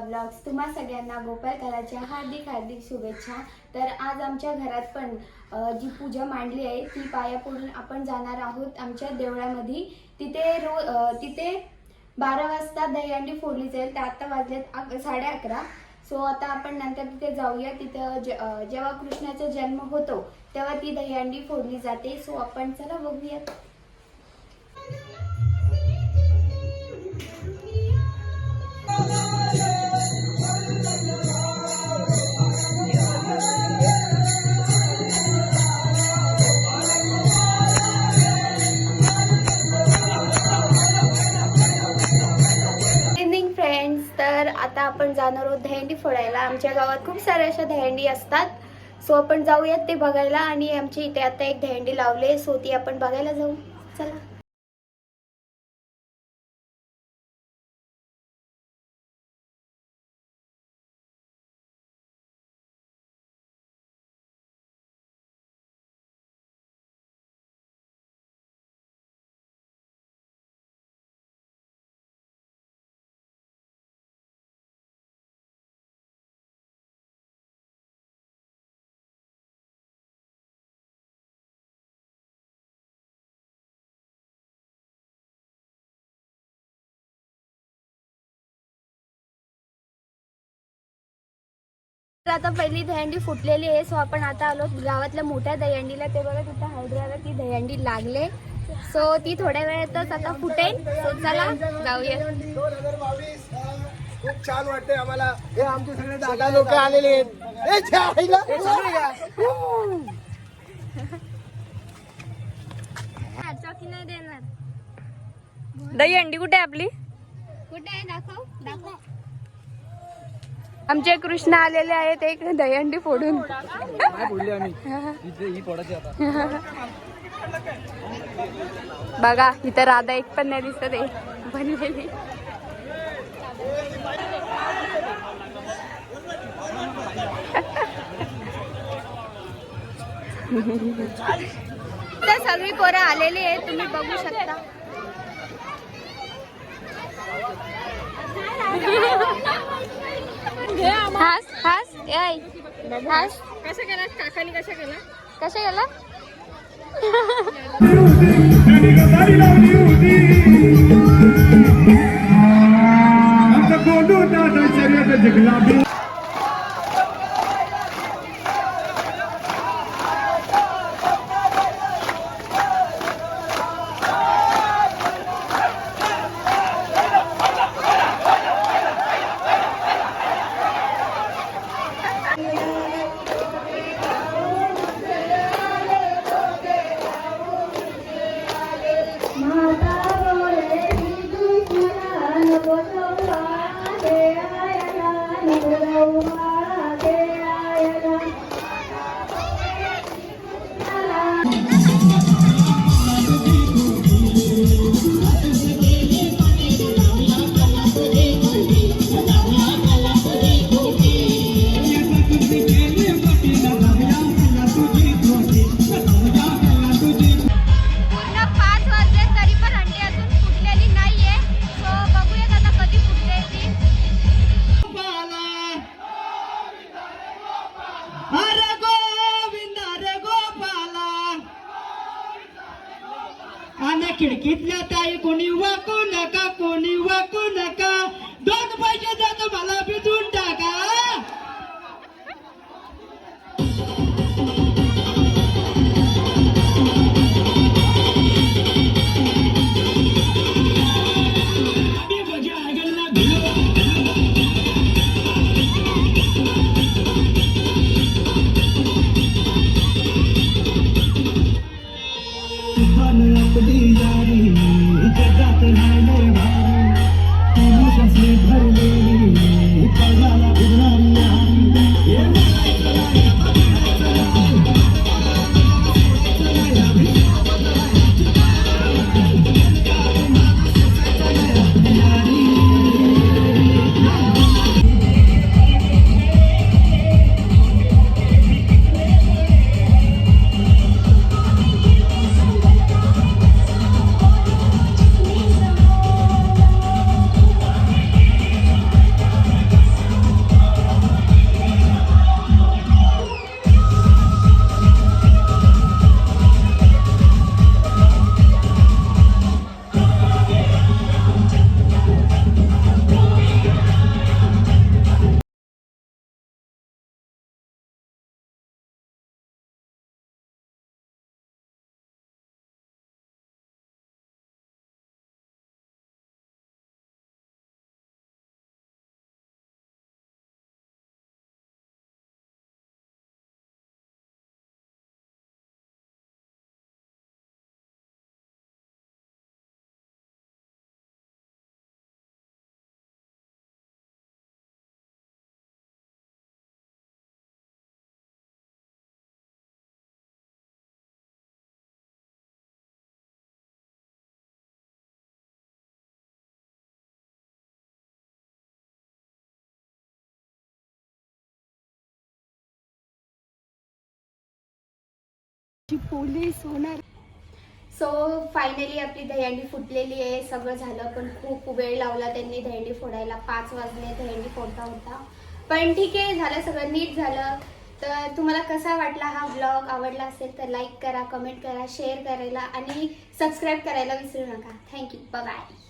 Blogs तुम्हा सगळ्यांना गोपाळकालाच्या हार्दिक हार्दिक शुभेच्छा। तर आज आमच्या घरात पण जी पूजा मांडली आहे ती पाया पडून आपण जाणार आहोत आमच्या देवळामध्ये। तिथे 12 वाजता दहीहंडी फोडली जाईल। तर आता वाजलेत 11:30। सो आता आपण नंतर तिथे जाऊया। तिथं जेव्हा कृष्णाचा जन्म होतो तेव्हा ती दहीहंडी फोडली जाते। सो आपण चला बघूया। तर आता आपण जाणार आहोत दहीहंडी फोडायला। आमच्या गावात खूप साऱ्या अशा दहीहंडी असतात। सो आपण जाऊयात ते बघायला। आणि आमच्या इथे आता एक दहीहंडी लावले, सो ती आपण बघायला जाऊ। चला। आता पहिली दहीहंडी फुटलेली आहे। सो आपण आता आलो गावातल्या मोठ्या दहीहंडीला। ते बघा तिथं हायद्राला ती दहीहंडी लागले। सो ती थोड्या वेळातच आता फुटेल। सो चला जाऊया। 2022 खूप छान वाटते आम्हाला। हे आमचे सगळे दादा लोक आलेले आहेत। हे छायला चौकी नाही देणार। दहीहंडी कुठे आहे आपली? कुठे आहे? दाखव दाखव। आमचे कृष्ण आलेले आहेत एक दहीहंडी फोडून। बघा इथं राधा एक पण नाही दिसत आहे बनलेली। तर सगळी पोरं आलेली आहेत, तुम्ही बघू शकता। हास हास ऐ हास कसं केला काकानी? कसं केला? कसं गेला? खिडकीतल्या ताई कोणी वाकू नका, कोणी वाकू नका। 2 पैसे जातो मला भिजून टाका। पोलीस होणार. सो फायनली आपली दहीहंडी फुटलेली आहे. सगळं झालं पण खूप वेळ लावला त्यांनी दहीहंडी फोडायला. 5 वाजले दहीहंडी फोडता होता. पण ठीक आहे, झालं सगळं नीट झालं. तर तुम्हाला कसा वाटला हा व्लॉग? आवडला असेल तर लाईक करा, कमेंट करा, शेअर करायला आणि सबस्क्राईब करायला विसरू नका. थँक्यू. बाय.